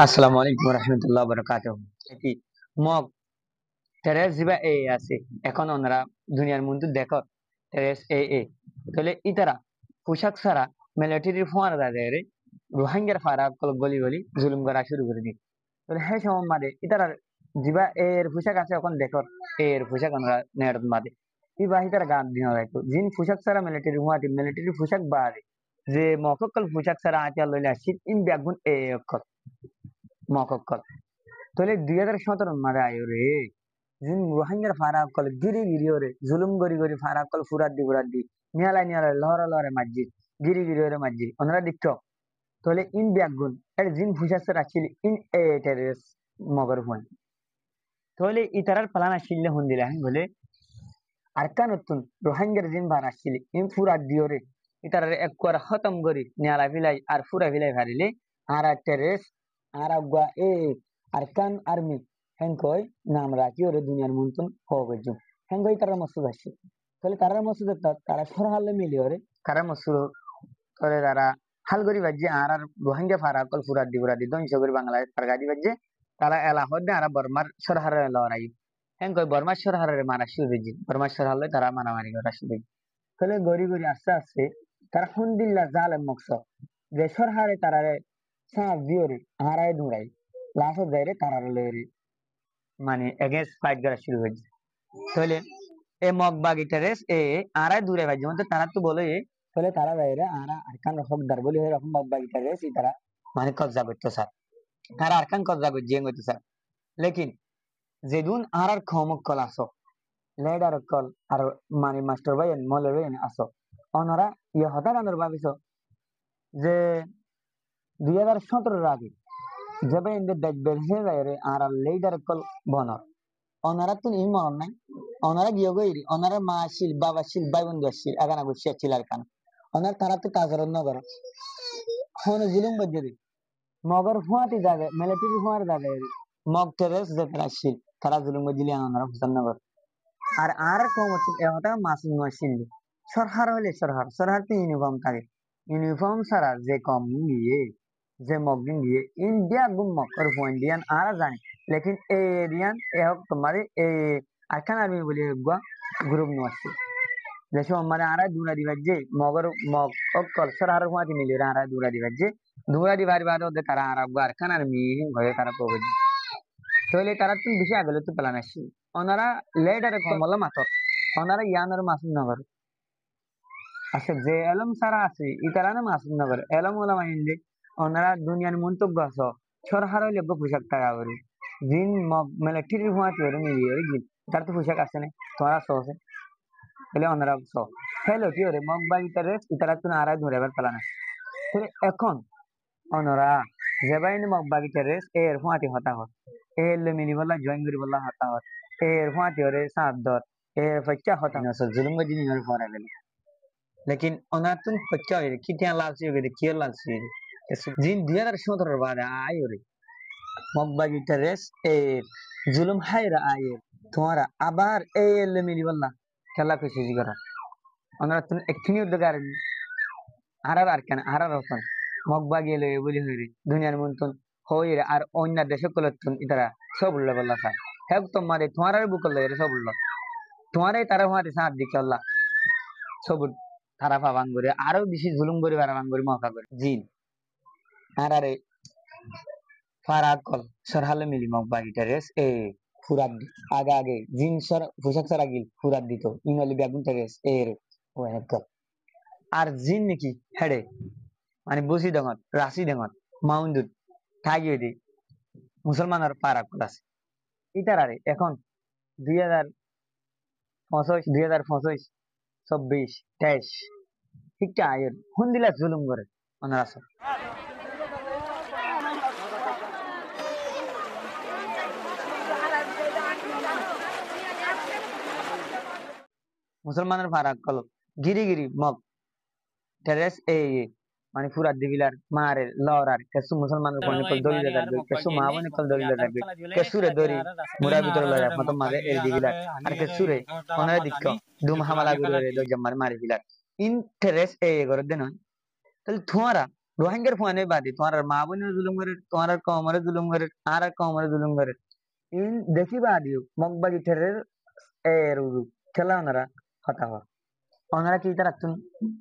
আসসালামু আলাইকুম রহমতুল্লাহ বরকাতুহ। এটি মগ টেরেস জিবা এ আছে এখন ওনারা দুনিয়ার মধ্যে দেখো টেরেস এ তাহলে ইতারা পোশাক ছাড়া মিলিটারি ফোয়ারা দাঁড়িয়ে রোহিঙ্গার ফারা কল গলি গলি জুলুম করা শুরু করে দিই। তাহলে হ্যাঁ সময় মাদে ইতারা জিবা এর পোশাক আছে এখন দেখো এর পোশাক ওনারা নেড় মাদে ইবা ইতারা গান দিয়ে রাখতো জিন পোশাক ছাড়া মিলিটারি পোশাক বাদে যে মককল পোশাক ছাড়া আতিয়া লইলে আসছি ইন ব্যাগুন এ অক্ষর মককল তাহলে 2017 মারে আয়ো রে জিন রোহিঙ্গার ফারা কল গিরি গিরি ওরে জুলুম গরি গরি ফারা কল ফুরাত দি নিয়ালা নিয়ালা লহরা লহরে মাঝি গিরি গিরি ওরে মাঝি ওনারা দেখতো তাহলে ইন ব্যাগুন এর জিন ফুসাসে রাখিল ইন এ টেরেস মগর হুন তাহলে ইতারার পালান আসিলে হুন দিলা বলে আর কানতুন রোহিঙ্গার জিন বার আসিল ইন ফুরাত দিওরে ইতারার এক করে খতম করি নিয়ালা ফিলাই আর ফুরা ফিলাই ফারিলে আর টেরেস আর আগুয়া এ আর কান আর্মি হেঙ্কই নাম রাখি ওরে দুনিয়ার মন্তন হবজু হেঙ্কই তারা মসুদ আসছে তাহলে তারা মসুদ তারা সরহালে মিলি ওরে তারা মসুদ করে তারা হাল করি বাজে আর রোহিঙ্গা ফারা কল ফুরাদি ধ্বংস করি বাংলাদেশ ফারগাদি বাজে তারা এলা হদ্দে আর বর্মার সরহারে লড়াই হেঙ্কই বর্মার সরহারে মারা শুরু হয়েছে বর্মার সরহালে তারা মারামারি করা শুরু হয়েছে তাহলে গড়ি গড়ি আস্তে আস্তে তারা হুন্দিল্লা জালেম মকস যে সরহারে তারারে সাঁত দিওরে হারায় দৌড়াই লাস্ট যাইরে তারারে লইরে মানে এগেন্স্ট ফাইট করা শুরু হয়েছে তাহলে এ মগবাগি টেরেস এ আরাই দূরে ভাই যেমন তারা তো বলে তাহলে তারা বাইরে আরা আরকান হকদার বলে এরকম মগবাগি টেরেস তারা মানে কবজা করতে স্যার তারা আরকান কবজা করে জিয়ে করতে স্যার লেকিন যেদিন আর ক্ষমক কল আসো লেডার কল আর মানে মাস্টার ভাই মলে ভাই আসো অনারা ইয়ে হঠাৎ আনোর ভাবিস যে 2017 আগে যাবে ইন্দে দেখবে হে যাইরে আর লেডার কল বনর ওনারা তো ই মরণ নাই ওনারা গিয়ে গইরি ওনারা মা আসিল বাবা আসিল ভাই বন্ধু আসিল আগানা গুছি আসিল আর কান ওনার তারা তো কাজের নগর হন জিলুম বজ্জরি মগর ফুয়াতি যাবে মিলিটারি ফুয়ার যাবে মগ টেরেস যেতে আসিল তারা জুলুম বজ্জিলি ওনারা হুসান নগর আর কম হচ্ছে এটা মাসুম আসিল সরকার হলে সরকার তো ইউনিফর্ম থাকে ইউনিফর্ম ছাড়া যে কম গিয়ে যে মগদিন দিয়ে ইন্ডিয়া গুম মগ আর ইন্ডিয়ান আর জানি লেকিন এরিয়ান এ হোক তোমারে এ আরকান আর্মি বলি গুয়া গ্রুপ নো আছে যেসব মানে আরা দুরা দিবার যে মগর মগ অকল সরহার হুয়াতি মিলে আরা দুরা দিবার বাদ ওদের তারা আরব আরকান আর্মি হয়ে তারা প্রবেশ তাহলে তারা তুমি বেশি আগলে তো প্ল্যান আসি ওনারা লেডার কমলা মাতর ওনারা ইয়ানোর মাসুম নগর আচ্ছা যে এলম সারা আছে ইতারা না মাসুম নগর এলম ওলামা ইন্দে ওনারা দুনিয়ার মন্তব্য আস সরহার হইলে পোশাক টাকা করে জিন মিলিটারি হুয়াতি ওরে মিলিয়ে জিন তার তো পোশাক আছে না তোরা সহসে তাহলে ওনারা হ্যালো কি ওরে মগ বা ইতারে ইতারা তো আড়াই ধরে এবার প্ল্যান আসে তাহলে এখন ওনারা যেবাইন মগ বা ইতারে এর হুয়াতি হতা হয় এর মিনি বলা জয়েন করি বলা হতা হয় এর হুয়াতি ওরে সাত ধর এর ফচ্চা হতা না জুলুম গজি নিয়ে ফরা গেল लेकिन অনাতুন ফচ্চা হয়ে কি তিয়া লালসি হয়ে কি লালসি জিন 2017 বাদে আয় ওরে মগ বা ইতারে এ জুলুম হায়রা আয় তোমারা আবার এর মিনি বলা খেলা পেছি করা ওনারা তুমি এক্ষুনি উদ্যোগ আর কেন আর রতন মগবা গেলে বলি হইরে দুনিয়ার মন্তন হইরে আর অন্য দেশে কলতুন ইতারা সব উল্লা বল্লা স্যার হ্যাঁ তোমারে তোমার বুকল লাগে সব উল্লা তোমারে তারা হওয়াতে সাথ দিকে আল্লাহ সব তারা পাবান করে আরো বেশি জুলুম করে বাড়াবান করে মহকা করে জিন আর আরে ফারাক কল সরহালে মিলি মগবা গিটারেস এ ফুরাত দি আগে আগে জিন সর পোশাক সারা গিল ফুরাত দিত ইনলি বেগুন টেরেস এর ও এক আর জিন নাকি হেডে মানে বসি ডাঙত রাশি ডাঙত মাউন্ডুত থাকি দি মুসলমানের পারা আছে ইতারারে এখন 2025 26 23 ঠিকটা আয়ের হুন্দিলা জুলুম করে ওনার আছে মুসলমানের ফারাক কল গিরি গিরি মগ টেরেস এ মানে ফুরাত দিবিলার মারে লড়ার কেসু মুসলমানের কোন কল দলিলে থাকবে কেসু মাবনে কল দলিলে থাকবে কেসুরে দরি মুরা ভিতরে লড়া মত মাঝে এর দিবিলার আর কেসুরে ওনারে দিক্ক দুম হামালা গুরে রে দই জামার মারি বিলার ইন্টারেস্ট এ করে দেন তাহলে তোমারা রোহিঙ্গার ফুয়ানে বাদী তোমার মা বোনের জুলুম করে তোমার কমরে জুলুম করে আর কমরে জুলুম করে ইন দেখি বাদিও মগবাজি ঠেরের এর উরু খেলা ওনারা হতা হয় ওনারা কি তারা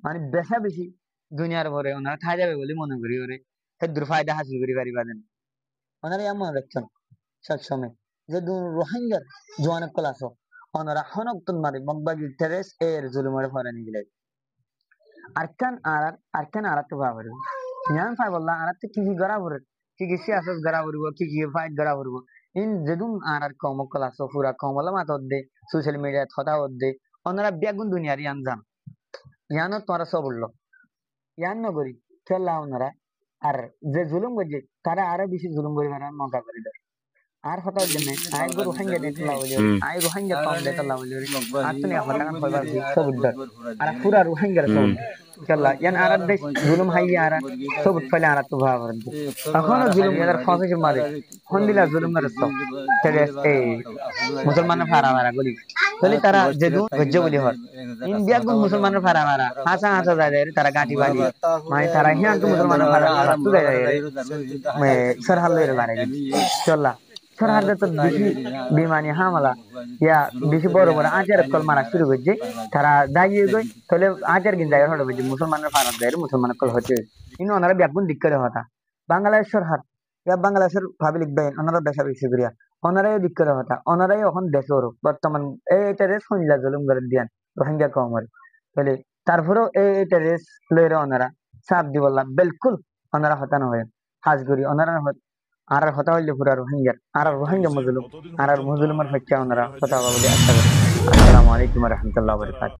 মানে বেশা বেশি দুনিয়ার ভরে ওনারা খাই যাবে বলে মনে করি ওরে হেদুর ফায়দা হাসিল করি পারিবাদেন ওনারা এমন রাখছেন সবসময় যে রোহিঙ্গার জোয়ান ক্লাস ওনারা হনক্তন মারে মগবাজি ঠেরেস এর জুলুমের ফরে নিগলে arkan arat babaru yan fa walla arat ki gara bur ki siyasat gara bur ki fight gara bur in jedun arar kom kala so pura kom wala ma todde social media thoda odde onara begun duniyar yan jan yan tora so bollo yan nagori chella onara আর যে জুলুম করছে তারা আরো বেশি জুলুম করিবার মজা করে দেয় আর হতা জন্য আই গো রোহিঙ্গা দেন লাউলি আই রোহিঙ্গা কম দেন লাউলি আর তুমি এখন টাকা কইবার সবুদ আর পুরা রোহিঙ্গা সব চলা ইয়ান আর দেশ জুলুম হাই আর সবুদ ফলে আর তো ভাবর এখন জুলুম এর ফাঁসে মারে হন্দিলা জুলুম এর সব তেরে এই মুসলমান ফারা ফারা গলি তাহলে তারা যেদু গজ্জ বলি হয় ইন্ডিয়া গো মুসলমান ফারা ফারা হাসা হাসা যায় তারা গাঁটি বাড়ি মানে তারা হিয়ান তো মুসলমান ফারা ফারা তো যায় মে সরহাল এর বারে চলা সরহারে তো বেশি বিমানি হামলা ইয়া বেশি বড় বড় আজের কল মারা শুরু করছে তারা দাঁড়িয়ে গই তাহলে আজের গিন জায়গা হলো যে মুসলমানের ফারাত দেয় মুসলমানের কল হচ্ছে কিন্তু ওনারা ব্যাগুন দিক্করে হতা বাংলাদেশ সরহার ইয়া বাংলাদেশের ভাবি লিখবে ওনারা দেশা বেশি করিয়া ওনারাই দিক্করে হতা ওনারাই এখন দেশের বর্তমান এইটা রেস হইলা জুলুম করে দিয়ান রোহিঙ্গা কমর তাহলে তারপরেও এইটা রেস লইরে ওনারা সাপ দি বললাম বিলকুল ওনারা হতানো হয় হাজগুড়ি ওনারা আর হতা হইলে পুরা রোহিঙ্গার আর রোহিঙ্গা মজলুম আর মজলুমের হচ্ছে ওনারা হতা হবে বলে আশা করি আসসালামু আলাইকুম ওয়া রাহমাতুল্লাহি ওয়া বারাকাতুহু